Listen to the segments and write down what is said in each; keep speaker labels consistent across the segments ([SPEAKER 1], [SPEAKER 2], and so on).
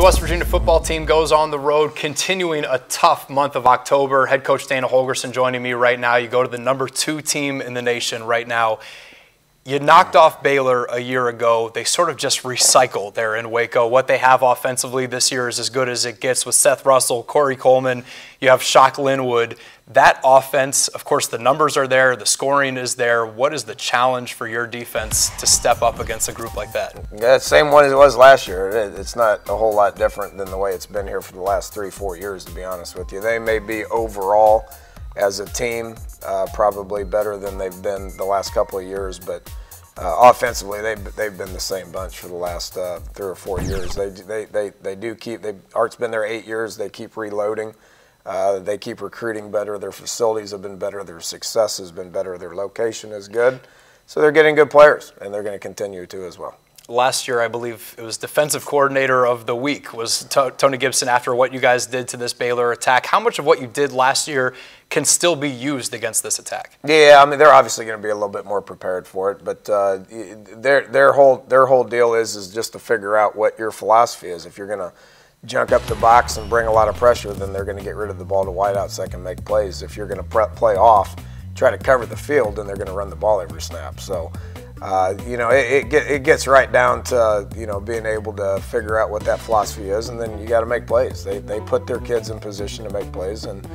[SPEAKER 1] West Virginia football team goes on the road, continuing a tough month of October. Head coach Dana Holgorsen joining me right now. You go to the #2 team in the nation right now. You knocked off Baylor a year ago. They sort of just recycled there in Waco. What they have offensively this year is as good as it gets with Seth Russell, Corey Coleman. You have Shock Linwood. That offense, of course, the numbers are there. The scoring is there. What is the challenge for your defense to step up against a group like that?
[SPEAKER 2] Yeah, same one as it was last year. It's not a whole lot different than the way it's been here for the last 3-4 years, to be honest with you. They may be overall as a team probably better than they've been the last couple of years, but offensively they've been the same bunch for the last 3 or 4 years. Art's been there 8 years. They keep reloading. They keep recruiting better. Their facilities have been better. Their success has been better. Their location is good. So they're getting good players, and they're going to continue to as well.
[SPEAKER 1] Last year, I believe it was Defensive Coordinator of the Week was Tony Gibson after what you guys did to this Baylor attack. How much of what you did last year can still be used against this attack?
[SPEAKER 2] Yeah, I mean, they're obviously going to be a little bit more prepared for it, but their whole deal is just to figure out what your philosophy is. If you're going to junk up the box and bring a lot of pressure, then they're going to get rid of the ball to wideouts that can make plays. If you're going to play off, try to cover the field, then they're going to run the ball every snap. So, it gets right down to, being able to figure out what that philosophy is, and then you got to make plays. They put their kids in position to make plays, and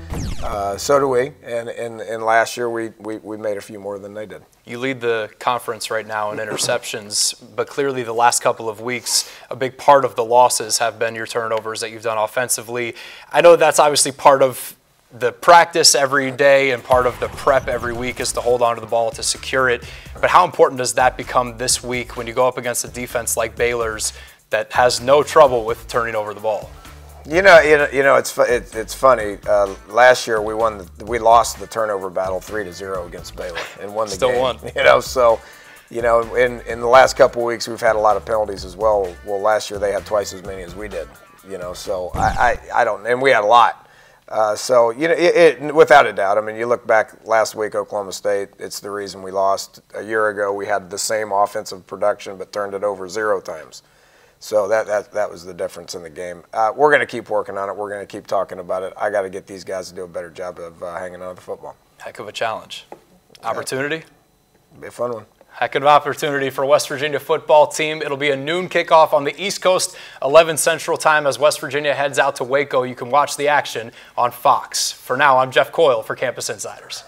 [SPEAKER 2] so do we. And last year we made a few more than they did.
[SPEAKER 1] You lead the conference right now in interceptions, but clearly the last couple of weeks, a big part of the losses have been your turnovers that you've done offensively. I know that's obviously part of the practice every day and part of the prep every week is to hold on to the ball to secure it. But how important does that become this week when you go up against a defense like Baylor's that has no trouble with turning over the ball?
[SPEAKER 2] It's funny. Last year we lost the turnover battle 3-0 against Baylor and won the game.
[SPEAKER 1] Still won.
[SPEAKER 2] In the last couple of weeks we've had a lot of penalties as well. Well, last year they had twice as many as we did. So I don't, and we had a lot. Without a doubt, I mean, you look back last week, Oklahoma State, it's the reason we lost. A year ago, we had the same offensive production but turned it over 0 times. So that was the difference in the game. We're going to keep working on it. We're going to keep talking about it. I got to get these guys to do a better job of hanging on to the football.
[SPEAKER 1] Heck of a challenge. Opportunity?
[SPEAKER 2] Be a fun one.
[SPEAKER 1] Heck of an opportunity for West Virginia football team. It'll be a noon kickoff on the East Coast, 11 Central Time as West Virginia heads out to Waco. You can watch the action on Fox. For now, I'm Jeff Coyle for Campus Insiders.